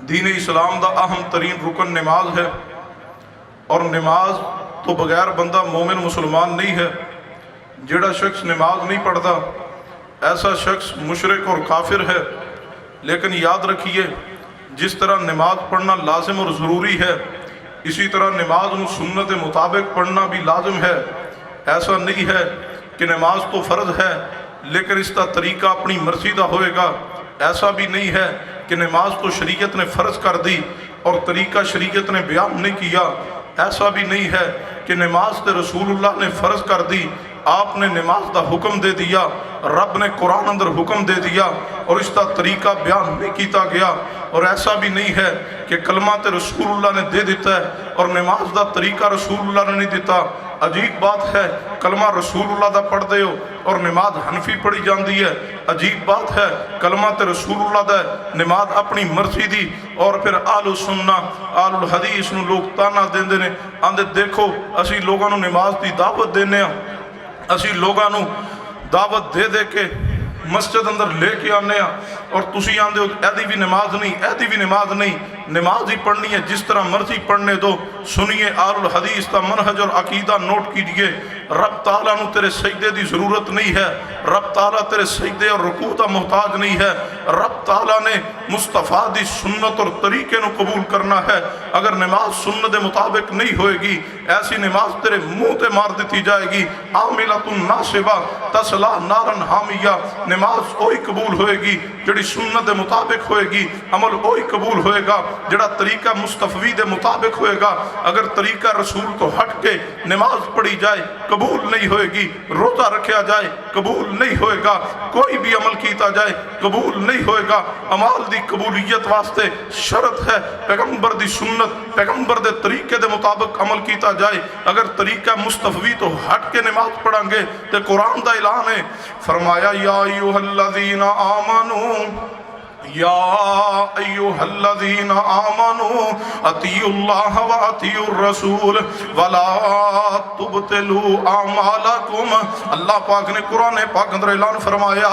دین اسلام دا اہم ترین رکن نماز ہے، اور نماز تو بغیر بندہ مومن مسلمان نہیں ہے۔ جڑا شخص نماز نہیں پڑھتا ایسا شخص مشرک اور کافر ہے۔ لیکن یاد رکھیے، جس طرح نماز پڑھنا لازم اور ضروری ہے، اسی طرح نماز نو سنت مطابق پڑھنا بھی لازم ہے۔ ایسا نہیں ہے کہ نماز تو فرض ہے لیکن اس کا طریقہ اپنی مرضی کا ہوئے گا۔ ایسا بھی نہیں ہے کہ نماز تو شریعت نے فرض کر دی اور طریقہ شریعت نے بیان نہیں کیا۔ ایسا بھی نہیں ہے کہ نماز تے رسول اللہ نے فرض کر دی، آپ نے نماز دا حکم دے دیا، رب نے قرآن اندر حکم دے دیا اور اس کا طریقہ بیان نہیں کیتا گیا۔ اور ایسا بھی نہیں ہے کہ کلمہ تے رسول اللہ نے دے دیتا ہے اور نماز دا طریقہ رسول اللہ نے نہیں دیتا۔ عجیب بات ہے، کلمہ رسول اللہ دا پڑھ دے ہو اور نماز حنفی پڑھی جاندی ہے۔ عجیب بات ہے، کلمہ تے رسول اللہ دا نماز اپنی مرضی دی، اور پھر آل سنہ آل الحدیث نو لوگ تانا دین دینے آندے دیکھو اسی لوگاں نو نماز دی دعوت دینے ہیں، اسی لوگاں نو دعوت دے دے کے مسجد اندر لے کے آنے ہیں، اور تسی آندے ہو ایدی بھی نماز نہیں، ایدی بھی نماز نہیں۔ نماز ہی پڑھنی ہے، جس طرح مرضی پڑھنے دو۔ سنیے آل الحدیث کا منہج اور عقیدہ نوٹ کیجئے۔ رب تعالیٰ نو تیرے سجدے دی ضرورت نہیں ہے، رب تعالیٰ تیرے سجدے اور رکوع دا محتاج نہیں ہے۔ رب تعالیٰ نے مصطفیٰ دی سنت اور طریقے نو قبول کرنا ہے۔ اگر نماز سنت دے مطابق نہیں ہوئے گی، ایسی نماز تیرے منہ تے مار دیتی جائے گی۔ عاملۃ ناصبہ تصلی نارا حامیہ، نماز وہی قبول ہوئے گی جڑی سنت دے مطابق ہوئے گی، عمل وہی قبول ہوئے گا جڑا طریقہ مصطفی دے مطابق ہوئے گا۔ اگر طریقہ رسول تو ہٹ کے نماز پڑھی جائے قبول نہیں ہوئے گی، روزہ رکھیا جائے قبول نہیں ہوئے گا، کوئی بھی عمل کیتا جائے قبول نہیں ہوئے گا۔ عمال دی قبولیت واسطے شرط ہے پیغمبر دی سنت، پیغمبر دے طریقے دے مطابق عمل کیتا جائے۔ اگر طریقہ مصطفی تو ہٹ کے نماز پڑھیں گے تو قرآن دا اعلان ہے، فرمایا یا ایھا الذین آمنوا یا ایھا الذین آمنوا اطیعوا اللہ واطیعوا الرسول ولا تبطلوا اعمالکم۔ اللہ پاک نے قرآن پاک اندر اعلان فرمایا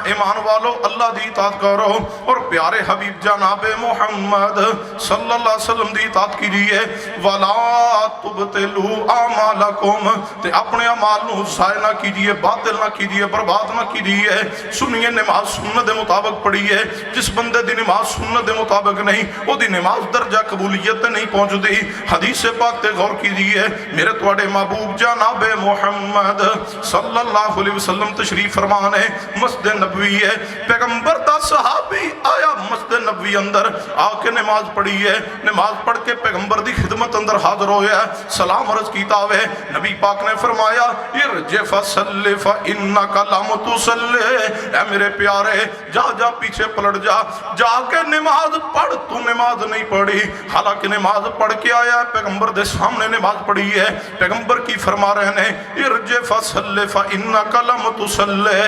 ایمان والو اللہ دی اطاعت کرو اور پیارے حبیب جناب محمد صلی اللہ علیہ وسلم دی اطاعت کیجئے۔ ولا تبطلوا اعمالکم، تے اپنے اعمال نو ضائع نہ کیجئے، باطل نہ کیجئے، برباد نہ کیجئے۔ سنیے نماز سنت دے مطابق پڑھیے۔ جس بندے دی نماز سنت دے مطابق نہیں، وہ دی نماز درجہ قبولیت نہیں پہنچ دی۔ حدیث پاک تے غور کیجئے، میرے تواڈے محبوب جناب محمد صلی اللہ علیہ وسلم تشریف فرمانے مسجد نبوی ہے، پیغمبر دا صحابی آیا مسجد نبوی اندر آ کے نماز پڑھی ہے، نماز پڑھ کے پیغمبر دی خدمت اندر حاضر ہویا، سلام عرض کیتا ہوئے، نبی پاک نے فرمایا ارجع فصلی فإنک لم تصلی، اے میرے پیارے جا جا پیچھے پلٹ جا، جا کے نماز پڑھ، تو نماز نہیں پڑھی۔ حالانکہ نماز پڑھ کے آیا ہے، پیغمبر دے سامنے نماز پڑھی ہے، پیغمبر کی فرما رہے ہیں ارجع فصلی فإنک لم تصلی،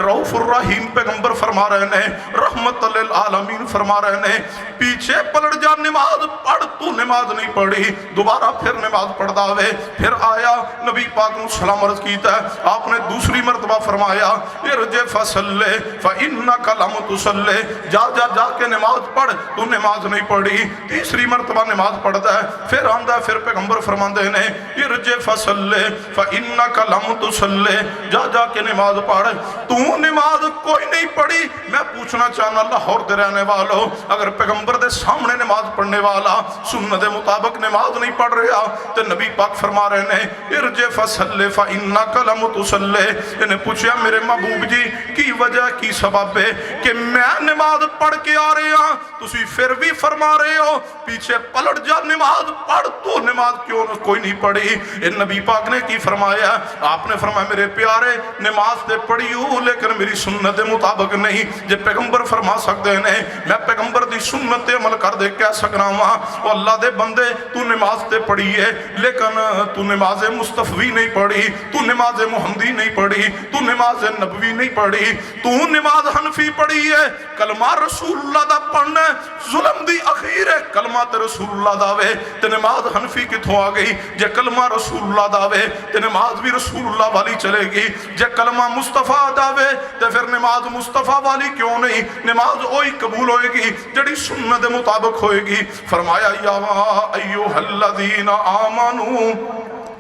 رؤوف الرحیم پیغمبر فرما رہے ہیں، رحمت للعالمین فرما رہے ہیں، پیچھے پلٹ جا، نماز پڑھ، تو نماز نہیں پڑھی۔ دوبارہ پھر نماز پڑھتا ہوئے پھر آیا، نبی پاک نے سلام عرض کیتا ہے، آپ نے دوسری مرتبہ فرمایا ارجع فصلی فإنک لم تصلی، جا جا جا کے نماز پڑھ، تو نماز نہیں پڑھی۔ تیسری مرتبہ نماز پڑھتا ہے، پھر آندہ پھر پیغمبر فرماندے نے ارجع فصلی فإنک لم تصلی، جا جا کے نماز پڑھ، تو نماز کوئی نہیں پڑھی۔ میں پوچھنا چاہنا لاہور دے رہنے والوں، اگر پیغمبر دے سامنے نماز پڑھنے والا سنت مطابق نماز نہیں پڑھ رہا تو نبی پاک فرما رہے ہیں ارجع فصلی فإنک لم تصلی۔ انہیں پوچھا میرے محبوب جی کی وجہ کی سبب ہے کہ میں نماز پڑھ کے آ رہے ہیں، تسی پھر بھی فرما رہے ہو پیچھے پلٹ جا، نماز پڑھ، تو نماز کیوں کوئی نہیں پڑھی؟ ان نبی پاک نے کی فرمایا؟ آپ نے فرمایا میرے پیارے نماز تے پڑھی ہوں لیکن میری سنت دے مطابق نہیں۔ جے پیغمبر فرما سکتے ہیں میں پیغمبر دی سنت تے عمل کر دے کہہ سکنا ہاں، وہ اللہ دے بندے تو نماز تے پڑھی ہے لیکن تو نماز مصطفی نہیں پڑھی، تو نماز محمدی نہیں پڑھی، تو نماز نبوی نہیں پڑھی، تو نماز حنفی پڑھی ہے، کلمہ رسول اللہ دا پڑھنا ظلم دی اخیر ہے کلمہ تے رسول اللہ داوے تے نماز حنفی کتھوں آ گئی؟ جے کلمہ رسول اللہ داوے تے نماز بھی رسول اللہ والی چلے گی، جے کلمہ مصطفیٰ داوے تے پھر نماز مصطفیٰ والی کیوں نہیں؟ نماز وہی قبول ہوئے گی جڑی سنت دے مطابق ہوئے گی۔ فرمایا یا ایھا الذین آمنوا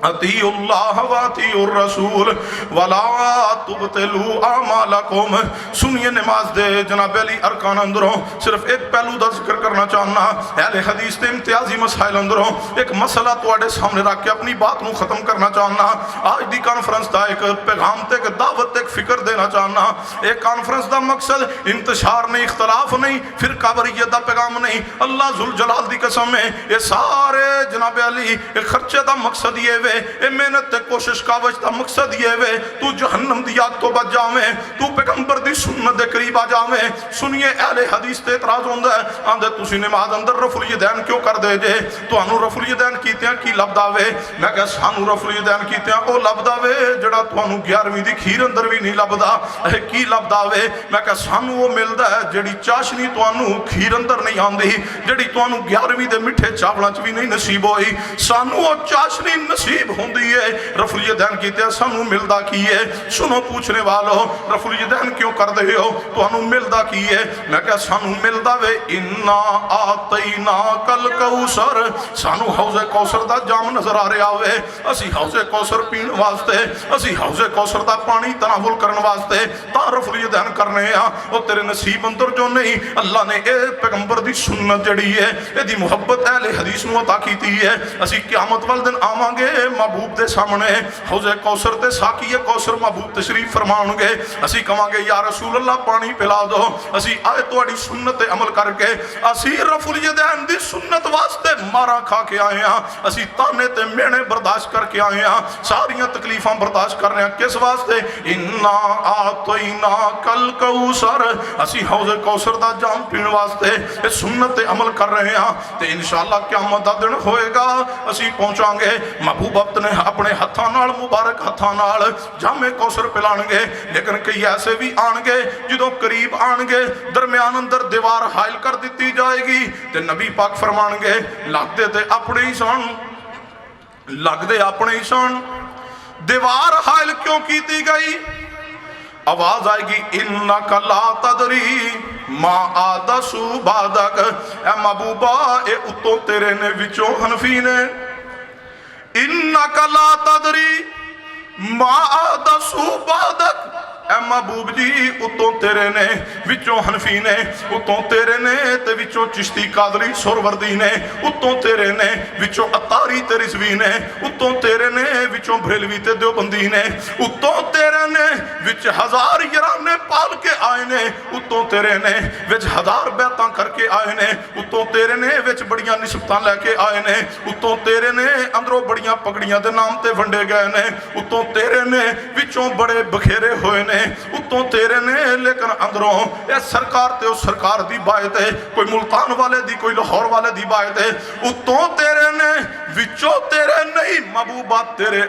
اطیعوا اللہ واطیعوا الرسول ولا تبطلوا اعمالکم۔ سنیے نماز دے جناب علی ارکان اندروں صرف ایک پہلو دا ذکر کرنا چاہنا، اہل حدیث دے امتیازی مسائل اندروں ایک مسئلہ تواڈے سامنے رکھ کے اپنی بات نو ختم کرنا چاہنا۔ آج دی کانفرنس دا ایک پیغام تے ایک دعوت ایک فکر دینا چاہنا۔ ایک کانفرنس دا مقصد انتشار نہیں، اختلاف نہیں، فرقہ واریت دا پیغام نہیں۔ اللہ ذوالجلال دی قسم ہے یہ سارے جناب علی ایک خرچے دا مقصد یہ وے، اے محنت تے کوشش کاوش دا مقصد یہ وے تو جہنم دی آگ تو بچ جاویں، تو پیغمبر دی سنت دے قریب آ جاویں۔ سنیے اہل حدیث تے اعتراض ہوندا ہے، آندے تسی نماز اندر رفع الیدین کیوں کر دے جے؟ تانوں رفع الیدین کیتیاں کی لبدا وے؟ میں کہا سانوں رفع الیدین کیتیاں او لبدا وے جڑا تانوں 11ویں دی کھیر اندر بھی نہیں لبدا۔ کی لبدا وے؟ میں کہا سانوں وہ ملدا ہے جڑی چاشنی تانوں کھیر اندر نہیں آندی، جڑی تانوں 11ویں دے میٹھے چاولاں چ بھی نہیں نصیب ہوئی، سانوں وہ چاشنی نصیب ہوندی ہے۔ رفع الیدین کیتے سانوں ملدا کی ہے؟ سنو پوچھنے والو رفع الیدین کیوں کر دے ہو؟ تانوں ملدا کی ہے؟ میں کہا سانوں ملدا وے انا اعطیناک الکوثر، سانوں حوض کوثر دا جام نظر آ رہا ہوئے، اسی حوض کوثر پین واسطے، اسی حوض کوثر دا پانی تناول کرن واسطے تا رفع الیدین کرنے ہاں۔ او تیرے نصیب اندر جو نہیں، اللہ نے اے پیغمبر دی سنت جڑی ہے اے دی محبت اہل حدیث نو عطا کیتی ہے۔ اسی قیامت والے دن آواں گے محبوب دے سامنے حوض کوثر تے ساقی کوثر محبوب تشریف فرمان گے، اسی کہاں گے یا رسول اللہ پانی پلا دو، اسی آئے تواڈی سنت تے عمل کر کے اسی رفع الیدین دی سنت واسطے مارا کھا کے آئے ہاں، اسی تانے تے مینے برداشت کر کے آئے ہاں، ساریاں تکلیفاں برداشت کر رہے ہیں کس واسطے؟ انا اعطیناک الکوثر، اسی حوض کوثر دا جام پین واسطے اس سنت تے عمل کر رہے ہیں تے انشاءاللہ قیامت دا دن ہوئے گا اسی پہنچاں گے محبوب اپنے ہتھاں نال مبارک ہتھاں نال جام کوثر پلان گے، لیکن کئی ایسے بھی آن گے جدوں قریب آن گے درمیان اندر دیوار حائل کر دیتی جائے گی تے نبی پاک فرمان گے لگ دے تے اپنے ہی سن، لگ دے اپنے ہی سن، دیوار حائل کیوں کیتی گئی؟ آواز آئے گی انک لا تدری ما آدسو بعدک، اے محبوبہ اے اتوں تیرے نے وچوں حنفی نے، انک لا تدری ما آدسو بعدک، اے محبوب جی اتوں تیرے نے وچوں حنفی نے، اتوں تیرے نے تے وچوں چشتی قادری سوروردی نے، اتوں تیرے نے وچوں اتاری تے رضوی نے، اتوں تیرے نے وچوں بریلوی تے دیوبندی نے، اتوں تیرے نے وچ ہزار یارانے پال کے آئے نے، اتوں تیرے نے وچ ہزار بیعتاں کر کے آئے نے، اتوں تیرے نے وچ بڑیاں نسبتاں لے کے آئے نے، اتوں تیرے نے اندروں بڑیاں پگڑیاں دے نام تے ونڈے گئے نے، اتوں تیرے نے وچوں بڑے بکھیرے ہوئے نے، اتوں تیرے نے لیکن اندروں اے سرکار تے او سرکار دی بائت ہے، کوئی ملتان والے دی کوئی لاہور والے دی بائت ہے، اتوں تیرے نے وچوں تیرے نہیں، محبوبات تیرے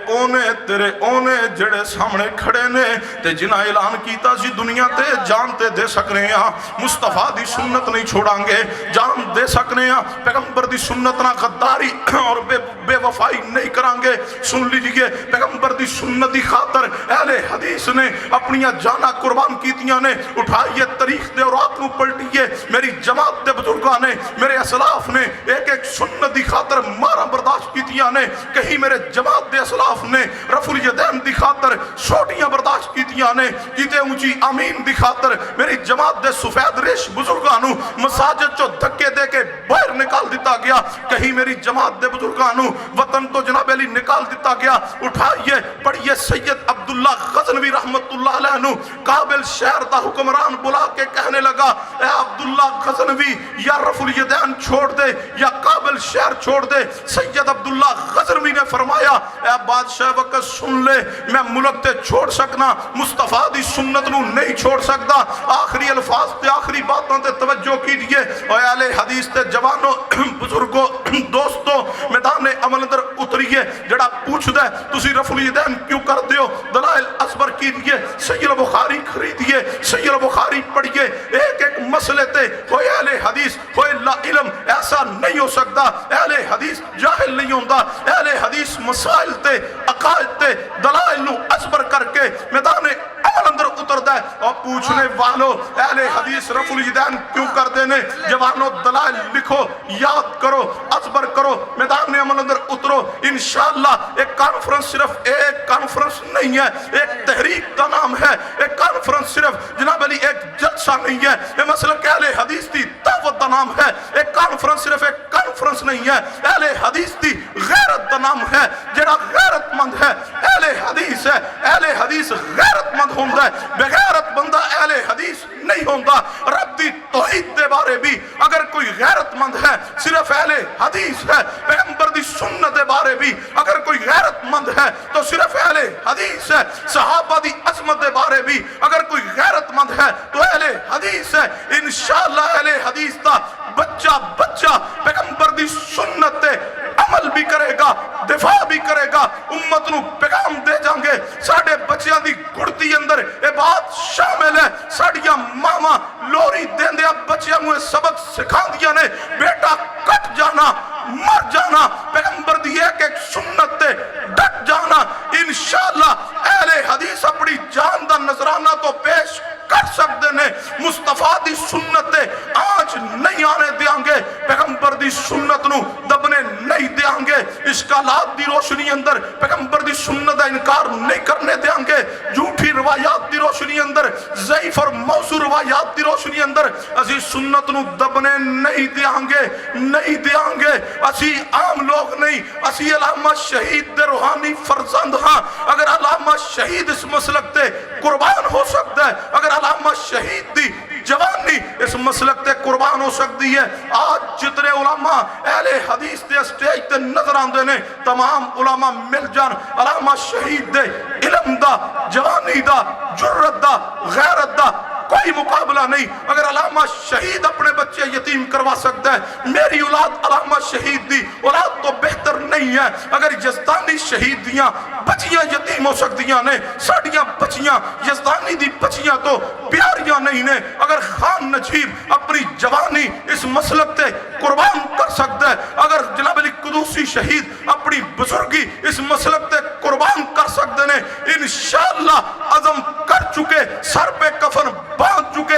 اونے جڑے سامنے کھڑے نے تے جنہ اعلان کیتا سی دنیا تے جان تے دے سکنے ہاں، مصطفیٰ دی سنت نہیں چھوڑاں گے، جان دے سکنے ہاں، پیغمبر دی سنت نہ غداری اور بے وفائی نہیں کران گے۔ سن لیجئے پیغمبر دی سنت دی خاطر اہل حدیث نے اپنی جانا قربان کیتیاں نے، اٹھائیے تاریخ دے اور آپ نو پلٹیے، میری جماعت دے بزرگاں نے، میرے اسلاف نے ایک ایک سنت دی خاطر مارا برداشت کیتیاں نے، کہیں میرے جماعت دے اسلاف نے رفع الیدین دی خاطر چھوٹیاں برداشت کیتیاں نے، کیتے اونچی آمین دی خاطر میری جماعت دے سفید ریش بزرگاں نو مساجد چو دھکے دے کے باہر نکال دیتا گیا، کہیں میری جماعت دے بزرگاں نو وطن تو جناب علی نکال دیتا گیا۔ اٹھائیے پڑھیے سید عبداللہ غزنوی رحمت اللہ علیہ نو قابل شہر دا حکمران بلا کے کہنے لگا اے عبداللہ غزنوی یا رفع الیدین چھوڑ دے یا قابل شہر چھوڑ دے۔ سید عبداللہ غزنوی نے فرمایا اے بادشاہ وقت سن لے، میں ملک تے چھوڑ سکنا، مصطفیٰ دی سنت نو نہیں چھوڑ سکتا۔ آخری الفاظ تے آخری باتوں تے توجہ کیجئے، اے اہل حدیث تے جوانوں بزرگوں دوستوں میدان عمل اندر اتریے، جڑا پوچھ دے تسی رفع الیدین کیوں کر دیو دلائل اصبر کیجئے، صحیح البخاری خریدیے، صحیح البخاری پڑھیے، ایک ایک مسئلے تے کوئی اہل حدیث لا علم ایسا نہیں ہو سکتا. اہل حدیث جاہل نہیں ہوتا. اہل حدیث مسائل تے عقائد تے دلائل نو اصبر کر کے میدان عمل اندر اتردا ہے. اور پوچھنے والوں اہل حدیث رفع الیدین کیوں کرتے ہیں؟ جوانوں دلائل لکھو، یاد کرو، اصبر کرو، میدان عمل اندر اترو. انشاءاللہ ایک کانفرنس صرف ایک کانفرنس نہیں ہے، ایک تحریک کا نام ہے. ایک کانفرنس صرف جناب علی ایک جلسہ نہیں ہے، یہ مسلک اہل حدیث کی دعوت کا نام ہے. ایک کانفرنس صرف ایک کانفرنس نہیں ہے، اہل حدیث کی غیرت کا نام ہے. جڑا غیرت مند ہے اہل حدیث ہے. اہل حدیث غیرت مند ہوندا ہے، بغیرت بندہ اہل حدیث نہیں ہوندا. رب دی توحید دے بارے بھی اگر کوئی غیرت مند ہے صرف اہل حدیث ہے. پیغمبر دی سنت دے بارے بھی اگر کوئی غیرت مند ہے تو صرف اہل حدیث ہے. صحابہ دی عظمت دے بارے بھی اگر کوئی غیرت مند ہے تو اہل حدیث ہے. انشاءاللہ اہل حدیث دا بچہ پیغمبر دی سنت تے عمل بھی کرے گا، دفاع بھی کرے گا. امت نو پیغام دے جائیں گے. ساڑھے بچیاں دی گھڑتی اندر اے بات شامل ہے. ساڑھیاں ماما لوری دین دیا بچیاں موے سبق سکھا دیا نے، بیٹا کٹ جانا، مر جانا، پیغمبر دی ایک ایک سنت تے ڈٹ جانا. انشاءاللہ اہل حدیث اپنی جان دا نظرانہ تو پیش کر سکتے ہیں. مصطفیٰ دی سنت تے آج نہیں آنے دیاں گے، پیغمبر دی سنت نو دبنے نہیں دیاں گے. اشکالات دی روشنی اندر پیغمبر دی سنت دا انکار نہیں کرنے دیاں گے. جھوٹی روایات دی روشنی اندر، ضعیف اور موضوع روایات دی روشنی اندر اسی سنت نو دبنے نہیں دیاں گے، نہیں دیاں گے. اسی عام لوگ نہیں، اسی علامہ شہید دے روحانی فرزند ہاں. اگر علامہ شہید اس مسلک تے قربان ہو سکتا ہے، اگر علامہ شہید دی جوانی اس مسلک تے قربان ہو سکتی ہے، آج جتنے علماء اہل حدیث دے اسٹیج تے نظر آندے نے تمام علماء مل جان علامہ شہید دے علم دا، جوانی دا، جرت دا، غیرت دا کوئی مقابلہ نہیں. اگر علامہ شہید اپنے بچے یتیم کروا سکتا ہے، میری اولاد علامہ شہید دی اولاد تو بہتر نہیں ہے. اگر یزدانی شہید دیاں بچیاں یتیم ہو سکتیاں نے، ساڑیاں بچیاں یزدانی دی بچیاں تو پیاریاں نہیں نے. اگر خان نجیب اپنی جوانی اس مسلک تے قربان کر سکتا ہے، اگر جناب علی قدوسی شہید اپنی بزرگی اس مسلک تے قربان کر سکتے ہیں، انشاءاللہ عزم کر چکے، سر پہ کفن باندھ چکے،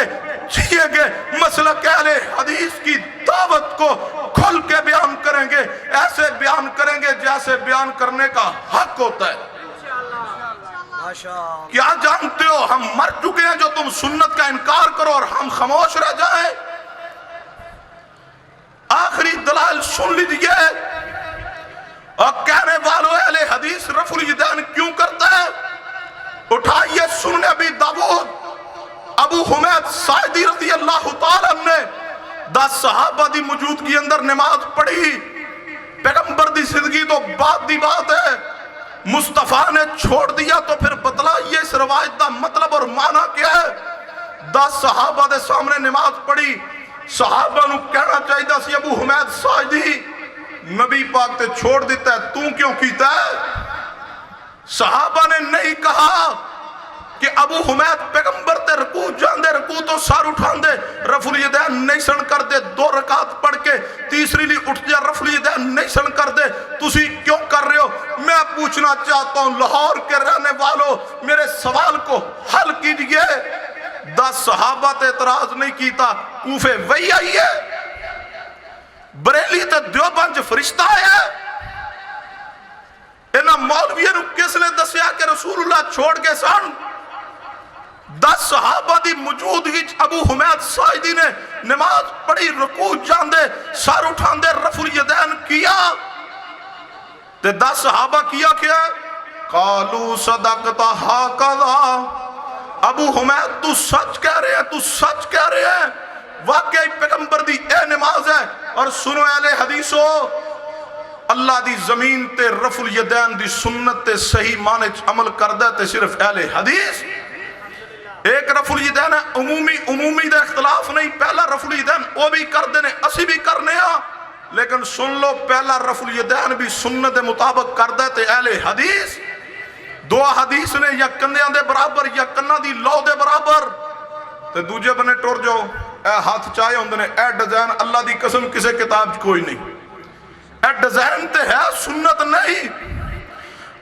جیے گے مسلک اہل حدیث کی دعوت کو کھل کے بیان کریں گے. ایسے بیان کریں گے جیسے بیان کرنے کا حق ہوتا ہے. کیا جانتے ہو ہم مر چکے ہیں جو تم سنت کا انکار کرو اور ہم خاموش رہ جائیں. آخری دلائل سن لیجئے. اور کہنے والوں اہل حدیث رفع الیدین کیوں کرتا ہے؟ اٹھائیے سنن ابی داؤد. ابو حمید ساعدی رضی اللہ تعالیٰ نے 10 صحابہ دی موجودگی اندر نماز پڑھی. پیغمبر دی زندگی تو بعد دی بات ہے، مصطفیٰ نے چھوڑ دیا تو پھر بتلائیے اس روایت دا مطلب اور معنی کیا ہے. 10 صحابہ دے سامنے نماز پڑھی. صحابہ نو کہنا چاہیے سی ابو حمید ساعدی نبی پاک تے چھوڑ دیتا ہے، تو کیوں کیتا ہے؟ صحابہ نے نہیں کہا کہ ابو حمید پیغمبر تے رکوع جاندے، رکوع تو سار اٹھان دے، رفع الیدین نہیں سن کر دے، 2 رکعت پڑھ کے تیسری لی اٹھ جا، رفع الیدین نہیں سن کر دے، تسی کیوں کر رہے ہو؟ میں پوچھنا چاہتا ہوں لاہور کے رہنے والوں میرے سوال کو حل کیجئے. 10 صحابہ تے اعتراض نہیں کیتا، کوفے وہی آئی ہے، بریلی تے دیوبند فرشتہ ہے. انہاں مولویوں کس نے دسیا کہ رسول اللہ چھوڑ کے سن؟ 10 صحابہ دی موجودگی ابو حمید ساعدی نے نماز پڑھی، رکوع جاندے، سر اٹھاندے، رفع الیدین کیا. تے 10 صحابہ کیا کیا؟ قالوا صدقت ہاکذا. ابو حمید تو سچ کہہ رہے ہیں، تو سچ کہہ رہے ہیں، واقعی پیغمبر دی اے نماز ہے. اور سنو اہل حدیثو، اللہ دی زمین تے رفع الیدین دی سنت تے صحیح معنی عمل کردہ تے صرف اہل حدیث. ایک رفع الیدین ہے عمومی دا اختلاف نہیں، پہلا رفع الیدین وہ بھی کر دینے اسی بھی کرنے ہاں. لیکن سن لو پہلا رفع الیدین بھی سنت مطابق کردہ تے اہل حدیث. 2 حدیث نے یا کندیاں دے برابر یا کنہ دی لو دے برابر. تے دوجہ بنے ٹور جاؤ اے ہاتھ چاہے ہوندے نے، اے ڈیزائن اللہ دی قسم کسے کتاب کوئی نہیں، اے ڈیزائن تے ہے سنت نہیں۔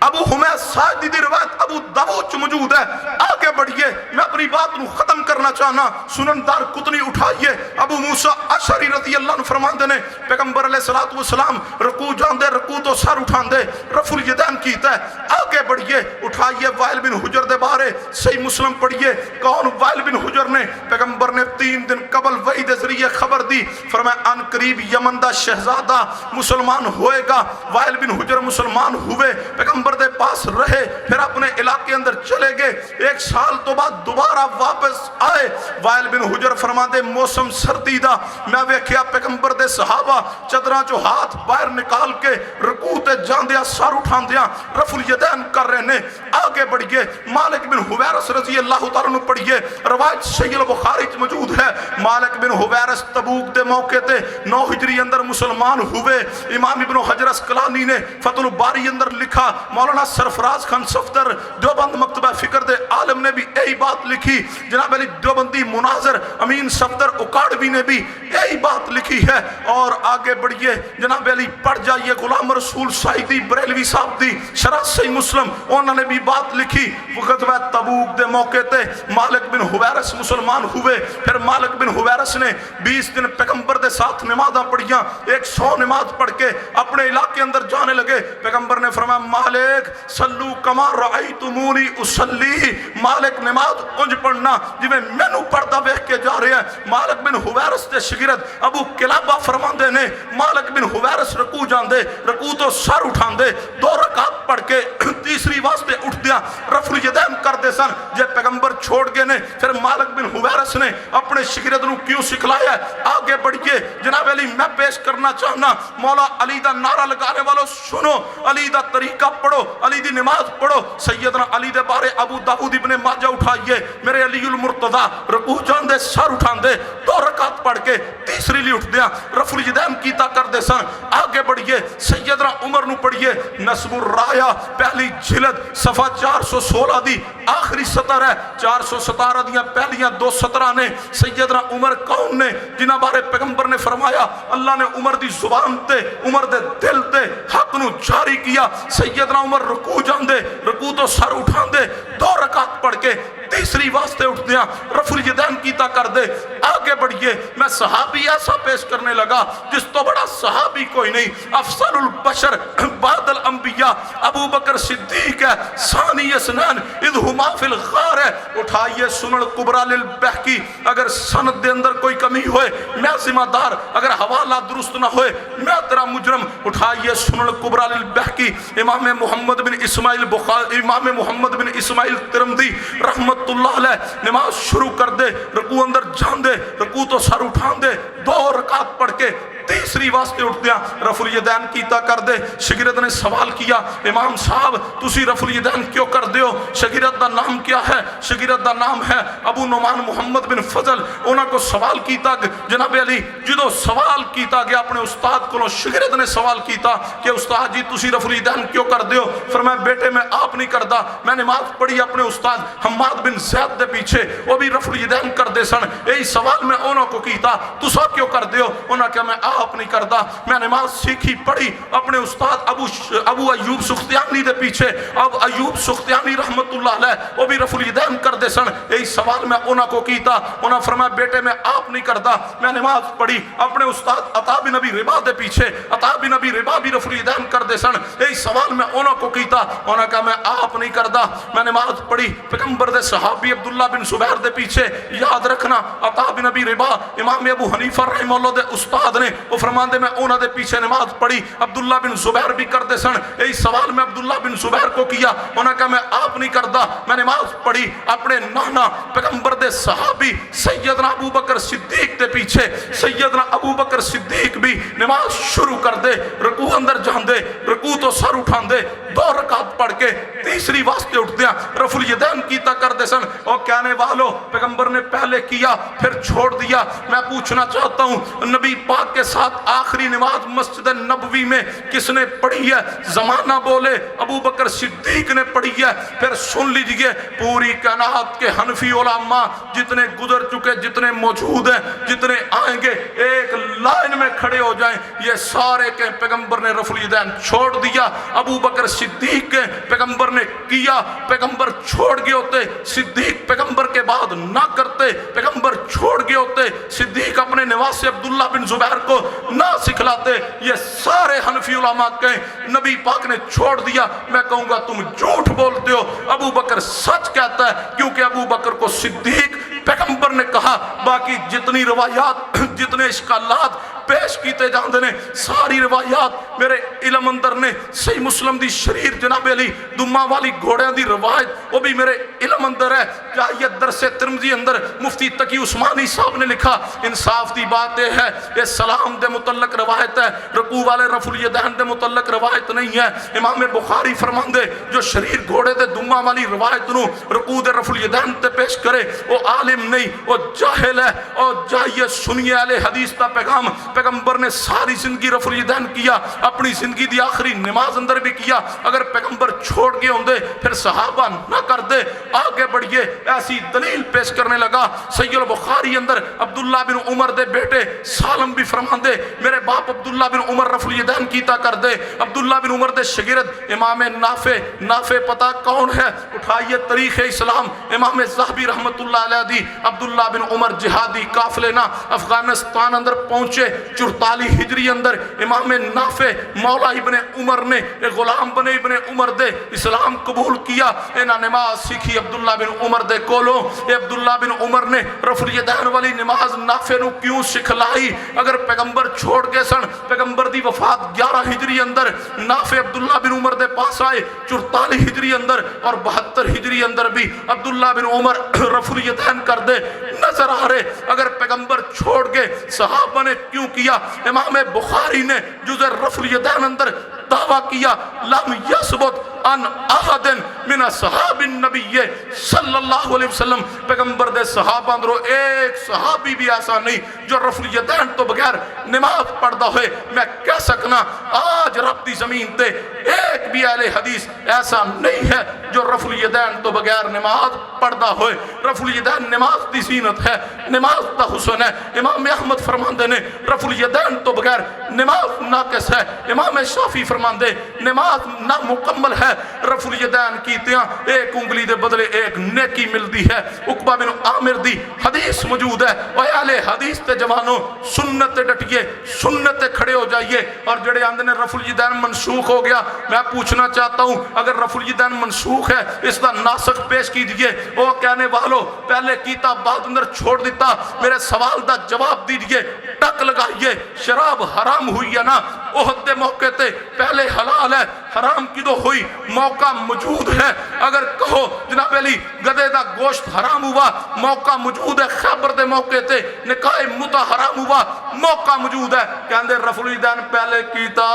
ابو حمید ساجدی دی روایت ابو داؤد موجود ہے۔ آگے بڑھئے، میں اپنی بات نو ختم کرنا چاہنا، سنن دار قطنی اٹھائیے، ابو موسیٰ اشعری رضی اللہ عنہ فرماندے نے پیغمبر علیہ السلام رکوع جاندے، رکوع تو سر اٹھاندے، رفع الیدین کیتا ہے۔ آگے بڑھئے، اٹھائیے وائل بن حجر دے بارے صحیح مسلم پڑھئے، کون وائل بن حجر نے؟ پیغمبر نے 3 دن قبل وحی دے ذریعے خبر دی، فرمایا ان قریب یمن دا شہزادہ مسلمان ہوئے گا۔ وائل بن حجر مسلمان ہوئے، پیغمبر دے پاس رہے، پھر اپنے علاقے اندر چلے گئے، 1 سال تو بعد دوبارہ واپس آئے۔ وائل بن حجر فرماندے موسم سردی دا، میں ویکھیا پیغمبر دے صحابہ چادراں چو ہاتھ باہر نکال کے رکوع تے جاندیاں سر اٹھاندیاں رفع الیدین کر رہے نے۔ آگے بڑھئے، مالک بن حویرث رضی اللہ تعالیٰ عنہ پڑھئے، روایت صحیح البخاری موجود ہے۔ مالک بن حویرث تبوک دے موقع تے 9 ہجری اندر مسلمان ہوئے۔ امام ابن حجر اسقلانی نے فتح الباری اندر لکھا، مولانا سرفراز خان صفدر دیوبند مکتبہ فکر دے عالم نے بھی یہی بات لکھی، جناب علی دیوبندی مناظر امین صفدر اکاڑوی نے بھی یہی بات لکھی ہے۔ اور آگے بڑھئے، جناب علی پڑھ جائیے غلام رسول سعیدی بریلوی صاحب دی شرح صحیح مسلم، انہوں نے بھی بات لکھی۔ غزوہ تبوک دے موقع تے مالک بن حویرث مسلمان ہوئے، پھر مالک بن حویرث نے 20 دن پیغمبر دے ساتھ نمازاں پڑھیاں، 100 نماز پڑھ کے اپنے علاقے اندر جانے لگے۔ پیغمبر نے فرمایا مالک صلو کما رأیتمونی اصلی، مالک نماز انج پڑھنا جویں مینوں پڑھدا ویکھ کے جا رہے ہیں۔ مالک بن حویرث دے شاگرد ابو کلابہ فرماندے نے مالک بن حویرث رکوع جاندے، رکوع تو سر اٹھاندے، 2 رکعت پڑھ کے تیسری واسطے اٹھدیاں رفع الیدین کردے سن۔ جے پیغمبر چھوڑ گئے نے، پھر مالک بن حویرث نے اپنے شاگرد نو کیوں سکھلایا ہے؟ آگے بڑھئے، جناب علی میں پیش کرنا چاہنا، مولا علی دا نعرہ لگانے والوں سنو، علی دا طریقہ پڑھو، علی دی نماز پڑھو۔ سیدنا علی دے بارے ابو داؤد ابن ماجہ اٹھائیے، میرے علی المرتضیٰ رکوع جاندے سر اٹھاندے، 2 رکعت پڑھ کے تیسری لی اٹھدیاں رفع الیدین کیتا کردے سن۔ آگے بڑھئے، سیدنا عمر نو پڑھئے، نصب الرایا پہلی جلد صفحہ 416 دی آخری سطر ہے، 417 دیاں پہلیاں 2 سطرہ نے۔ سیدنا عمر کون نے؟ جنہ بارے پیغمبر نے فرمایا اللہ نے عمر دی زبان تے عمر دے دل تے حق نو جاری کیا۔ سیدنا عمر رکوع جاندے، رکوع تو سر اٹھاندے، 2 رکعت پڑھ کے تیسری واسطے اٹھ دیا رفع الیدین کیتا کر دے۔ آگے بڑھئے، میں صحابی ایسا پیش کرنے لگا جس تو بڑا صحابی کوئی نہیں، افضل البشر بعد الانبیاء ابو بکر صدیق ہے، ثانی اثنین اذ ہما فی الغار ہے۔ اٹھائیے سنن کبریٰ للبہقی، اگر سند دے اندر کوئی کمی ہوئے میں ذمہ دار، اگر حوالہ درست نہ ہوئے میں تیرا مجرم۔ اٹھائیے سنن کبریٰ للبہقی، امام محمد بن اسماعیل بخاری، امام محمد بن اسماعیل ترمذی رحمت اللہ علیہ نماز شروع کر دے، رکوع اندر جان دے، رکوع تو سر اٹھان دے، 2 رکعت پڑھ کے تیسری واسطے اٹھ دیا رفع الیدین کیتا کر دے۔ شاگرد نے سوال کیا امام صاحب تسی رفع الیدین کیوں کر دیو؟ شاگرد دا نام کیا ہے؟ شاگرد دا نام ہے ابو نعمان محمد بن فضل۔ انہاں کو سوال کیتا جناب علی جدو سوال کیتا گیا اپنے استاد کو، شاگرد نے سوال کیتا کہ استاد جی تسی رفع الیدین کیوں کر دیو؟ فرمایا بیٹے میں آپ نہیں کردا، میں نماز پڑھی اپنے استاد حماد بن زید دے پیچھے، وہ بھی رفع الیدین کر دے سن، یہی سوال میں انہوں کو کیتا تسا کیوں کر دیو؟ انہاں کہا میں آپ نہیں کردا، میں نماز سیکھی پڑھی اپنے استاد ابو ایوب سختیانی دے پیچھے، اب ایوب سختیانی رحمت اللہ علیہ وہ بھی رفع الیدین کر دے سن، یہی سوال میں انہوں کو کیتا۔ انہوں فرمایا بیٹے میں آپ نہیں کردا، میں نماز پڑھی اپنے استاد عطا بن ابی رباح دے پیچھے، عطا بن ابی رباح بھی رفع الیدین کر دے سن، یہی سوال میں انہوں کو کیتا۔ انہوں کہا میں آپ نہیں کردا، میں نماز پڑھی پیغمبر دے صحابی عبداللہ بن زبیر دے پیچھے۔ یاد رکھنا عطا بن ابی رباح امام ابو حنیفہ رحمہ اللہ دے استاد نے، وہ فرماندے میں انہوں دے پیچھے نماز پڑھی، عبداللہ بن زبیر بھی کر دے سن، یہی سوال میں عبداللہ بن زبیر کو کیا۔ انہوں کہا میں آپ نہیں کردا، میں نماز پڑھی اپنے نانا پیغمبر دے صحابی سیدنا ابو بکر صدیق دے پیچھے، سیدنا ابو بکر صدیق بھی نماز شروع کر دے، رکوع اندر جان دے، رکوع تو سر اٹھان دے، 2 رکعت پڑھ کے تیسری واسطے اٹھ دیا رفع الیدین کیتا کر دے سن۔ اور کہنے والوں پیغمبر نے پہلے کیا پھر چھوڑ دیا، میں پوچھنا چاہتا ہوں نبی پاک کے ساتھ آخری نماز مسجد نبوی میں کس نے پڑھی ہے؟ زمانہ بولے ابو بکر صدیق نے پڑھی ہے۔ پھر سن لیجئے پوری کائنات کے حنفی علماء جتنے گزر چکے، جتنے موجود ہیں، جتنے آئیں گے، ایک لائن میں کھڑے ہو جائیں، یہ سارے کہ پیغمبر نے رفع الیدین چھوڑ دیا۔ ابو بکر صدیق کے پیغمبر نے کیا، پیغمبر چھوڑ گئے ہوتے صدیق پیغمبر کے بعد نہ کرتے، پیغمبر چھوڑ گئے ہوتے صدیق اپنے نواسے عبداللہ بن زبیر کو نہ سکھلاتے۔ یہ سارے حنفی علماء کہیں نبی پاک نے چھوڑ دیا، میں کہوں گا تم جھوٹ بولتے ہو، ابو بکر سچ کہتا ہے، کیونکہ ابو بکر کو صدیق پیغمبر نے کہا۔ باقی جتنی روایات، جتنے اشکالات پیش کیتے جاندے نے، ساری روایات میرے علم اندر نے۔ صحیح مسلم دی شریر جناب علی دمہ والی گھوڑیاں دی روایت وہ بھی میرے علم اندر ہے۔ کیا یہ درس ترمذی اندر مفتی تقی عثمانی صاحب نے لکھا، انصاف دی بات ہے یہ سلام دے متعلق روایت ہے، رکوع والے رفع الیدین دے متعلق روایت نہیں ہے۔ امام بخاری فرماندے جو شریر گھوڑے دے دمہ والی روایت نو رکوع دے رفع الیدین تے پیش کرے وہ عالم نہیں، وہ جاہل ہے۔ اور جائیے سنیے اہل حدیث دا پیغام، پیغمبر نے ساری زندگی رفع الیدین کیا، اپنی زندگی دی آخری نماز اندر بھی کیا۔ اگر پیغمبر چھوڑ گئے ہوندے پھر صحابہ نہ کر دے۔ آگے بڑھئے، ایسی دلیل پیش کرنے لگا۔ صحیح البخاری اندر عبداللہ بن عمر دے بیٹے سالم بھی فرماندے میرے باپ عبداللہ بن عمر رفع الیدین کیتا کر دے۔ عبداللہ بن عمر دے شاگرد امام نافع پتہ کون ہے؟ اٹھائیے تاریخ اسلام امام ذہبی رحمت اللہ علیہ دی۔ عبداللہ بن عمر جہادی قافلے نہ افغانستان اندر پہنچے 44 ہجری اندر۔ امام نافع مولا ابن عمر نے غلام بنے ابن عمر دے اسلام قبول کیا۔ انہاں نماز سیکھی عبداللہ بن عمر دے کولوں۔ عبداللہ بن عمر نے رفع الیدین والی نماز نافع نو کیوں سکھلائی؟ اگر پیغمبر چھوڑ کے سن، پیغمبر دی وفات 11 ہجری اندر، نافع عبداللہ بن عمر دے پاس آئے 44 ہجری اندر اور 72 ہجری اندر بھی عبداللہ بن عمر رفع الیدین کر دے نظر آ رہے۔ اگر پیغمبر چھوڑ کے صحابہ نے کیوں کیا؟ امام بخاری نے جزء رفع الیدین اندر دعویٰ کیا لم یثبت ان احد من اصحاب النبی صلی اللہ علیہ وسلم، پیغمبر دے صحابہ اندروں ایک صحابی بھی ایسا نہیں جو رفع الیدین تو بغیر نماز پڑھدا ہوئے۔ میں کہہ سکنا آج رب دی زمین تے ایک بھی اہل حدیث ایسا نہیں ہے جو رفع الیدین تو بغیر نماز پڑھدا ہوئے۔ رفع الیدین نماز دی زینت ہے، نماز دا حسن ہے۔ امام احمد فرماندے نے رفع الیدین تو بغیر نماز ناقص ہے۔ امام شافعی فرماندے نماز نامکمل ہے۔ رفع الیدین کیتیاں ایک انگلی دے بدلے ایک نیکی ملتی ہے۔ عقبہ بن عامر دی حدیث موجود ہے۔ اے اہل حدیث تے جوانوں سنت تے ڈٹیے، سنت تے کھڑے ہو جائیے۔ اور جڑے آندے نے رفع الیدین منسوخ ہو گیا، میں پوچھنا چاہتا ہوں اگر رفع الیدین منسوخ ہے اس دا ناسخ پیش کیجئے۔ وہ کہنے والوں پہلے کیتا بعد اندر چھوڑ دیتا، میرے سوال دا جواب دیجئے، ٹک لگائیے۔ شراب حرام ہوئی ہے نا؟ احد دے موقع تے پہلے حلال ہے، حرام کدو ہوئی؟ موقع موجود ہے۔ اگر کہو جناب علی گدے دا گوشت حرام ہوا، موقع موجود ہے۔ خیبر دے موقع تے نکاح متع حرام ہوا، موقع موجود ہے۔ کہندے رفع الیدین پہلے کیتا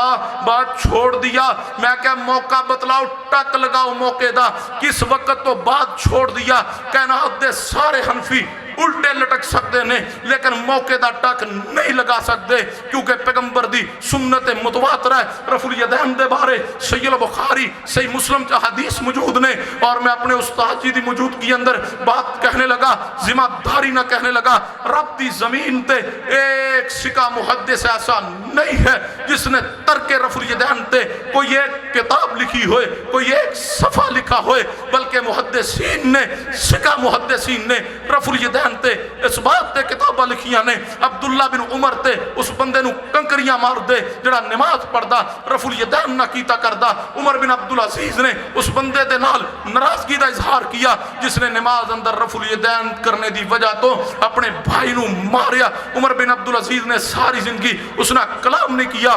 بعد چھوڑ دیا۔ میں کہ موقع بتلاؤ، ٹک لگاؤ موقع دا، کس وقت تو بعد چھوڑ دیا؟ کائنات دے سارے حنفی الٹے لٹک سکتے نے لیکن موقع دا ٹک نہیں لگا سکتے، کیونکہ پیغمبر دی سنت متواتر ہے رفع الیدین دے بارے۔ صحیح البخاری صحیح مسلم چا حدیث موجود نے۔ اور میں اپنے استاد جی دی موجودگی اندر بات کہنے لگا، ذمہ داری نہ کہنے لگا۔ رب دی زمین تے ایک سکہ محدث ایسا نہیں ہے جس نے ترک رفع الیدین تے کوئی ایک کتاب لکھی ہوئے، کوئی ایک صفحہ لکھا ہوئے، بلکہ محدثین نے، سکہ محدثین نے رفع الیدین تے اس بات تے کتاباں لکھیاں نے۔ عبداللہ بن عمر تے اس بندے نو کنکریاں مار دے جڑا نماز پڑھدا، رفع الیدین نہ کیتا کردا۔ عمر بن عبدالعزیز نے اس بندے دے نال ناراضگی دا اظہار کیا جس نے نماز اندر رفع الیدین کرنے دی وجہ تو اپنے بھائی نو ماریا۔ عمر بن عبدالعزیز نے ساری زندگی اس نے کلام نہیں کیا۔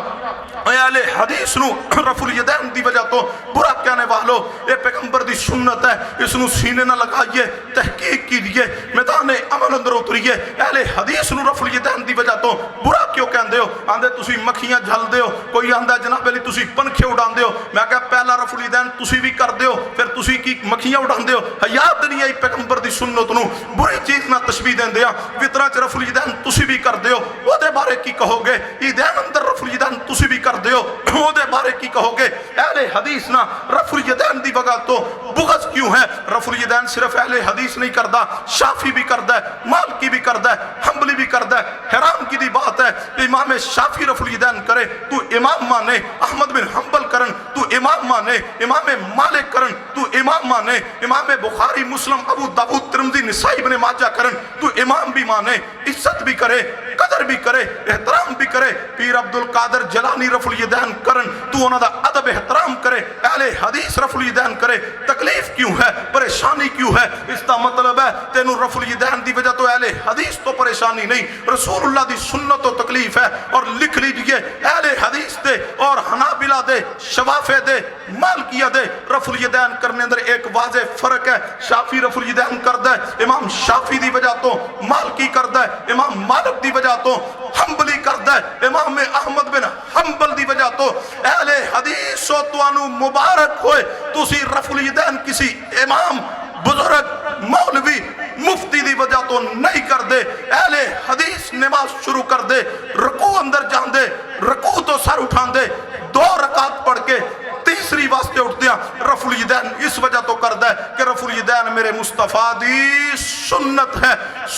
اہل حدیث نو رفع الیدین دی وجہ تو برا کہنے والو، اے پیغمبر دی سنت ہے، اس نو سینے نہ لگائیے، تحقیق کیجئے، میدان عمل اندر اتریے۔ اہل حدیث نو رفع الیدین دی وجہ تو برا کیوں کہندے ہو؟ آندے تسی مکھیاں جھل دیو، کوئی آندہ جناب علی تسی پنکھے اڑان دیو۔ میں کہا پہلا رفع الیدین تسی بھی کر دیو، پھر تسی کی مکھیاں اڑان دیو، حیات نہیں آئی پیغمبر دی سنت نو بری چیز نہ تشبیہ دین دیا۔ وطرہ چ رفع الیدین تسی بھی کر دیو، وہ دے بارے کی کہو گے؟ عیدین اندر رفع الیدین تسی بھی کر دیو، وہ دے بارے کی کہو گے؟ اہل حدیث نہ رفع الیدین دی بگا تو بغض کیوں ہے؟ رفع الیدین صرف اہل حدیث نہیں کردہ، شافی بھی کردہ ہے، مالکی بھی کردہ ہے، حنبلی بھی کردہ ہے۔ حیران کی دی بات ہے امام شافی رفع الیدین کرے تو امام مانے، احمد بن حنبل کرن تو امام مانے، امام مالک کرن تو امام مانے، امام بخاری مسلم ابو داؤد ترمذی نسائی ابن ماجہ کرن تو امام بھی مانے، عزت بھی کرے، قدر بھی کرے، احترام بھی کرے۔ پیر عبدالقادر جلانی رفع الیدین کرن تو انہاں دا ادب احترام کرے، اہل حدیث رفع الیدین کرے۔ تکلیف کیوں ہے؟ پریشانی کیوں ہے؟ اس کا مطلب ہے تینوں رفع الیدین دی وجہ تو اہل حدیث تو پریشانی نہیں، رسول اللہ دی سنت تو تکلیف ہے۔ اور لکھ لیجئے اہل حدیث دے اور حنابلہ دے، شوافع دے، مالکیہ دے رفع الیدین کرنے اندر ایک واضح فرق ہے۔ شافی رفع الیدین کردہ ہے، امام شافی دی وجہ تو مالکی کردہ ہے، امام مالک دی وجہ تو حنبلی کردہ ہے، امام احمد بن حنبل دی وجہ تو اہل حدیث و توانو مبارک ہوئے۔ تو اسی رفع الیدین کسی امام، بزرگ، مولوی، مفتی دی وجہ تو نہیں کر دے۔ اہل حدیث نماز شروع کر دے، رکوع اندر جان دے، رکوع تو سر اٹھان دے، 2 رکعت پڑھ کے تیسری واسطے اٹھ دیا۔ رفع الیدین اس وجہ تو کر دے کہ رفع الیدین میرے مصطفیٰ دی سنت ہے،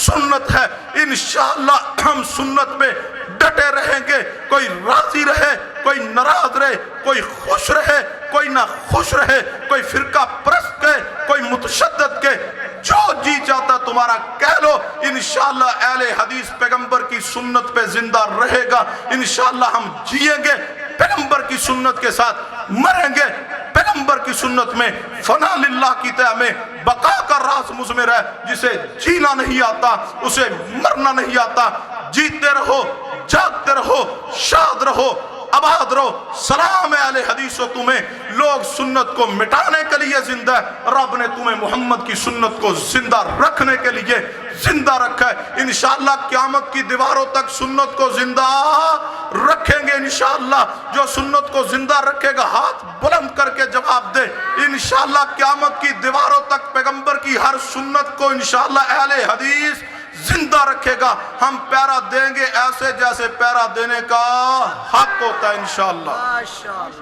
سنت ہے۔ انشاءاللہ ہم سنت پہ ڈٹے رہیں گے، کوئی راضی رہے، کوئی ناراض رہے، کوئی خوش رہے، کوئی نہ خوش رہے، کوئی فرقہ پرست کے، کوئی متشدد کے، جو جی چاہتا تمہارا کہہ لو۔ انشاءاللہ اہل حدیث پیغمبر کی سنت پہ زندہ رہے گا، انشاءاللہ ہم جیئیں گے، پیغمبر کی سنت کے ساتھ مریں گے۔ پیغمبر کی سنت میں فنا للہ کی تہ میں بقا کا راز مضمر ہے۔ جسے جینا نہیں آتا اسے مرنا نہیں آتا۔ جیتے رہو، جاگتے رہو، شاد رہو، آباد رہو۔ سلام اہل حدیث و تمہیں لوگ سنت کو مٹانے کے لیے زندہ ہے، رب نے تمہیں محمد کی سنت کو زندہ رکھنے کے لیے زندہ رکھا ہے۔ انشاءاللہ قیامت کی دیواروں تک سنت کو زندہ رکھیں گے۔ انشاءاللہ جو سنت کو زندہ رکھے گا ہاتھ بلند کر کے جواب دے۔ انشاءاللہ قیامت کی دیواروں تک پیغمبر کی ہر سنت کو انشاءاللہ اہل حدیث زندہ رکھے گا۔ ہم پیرا دیں گے ایسے جیسے پیرا دینے کا حق ہوتا ہے انشاءاللہ۔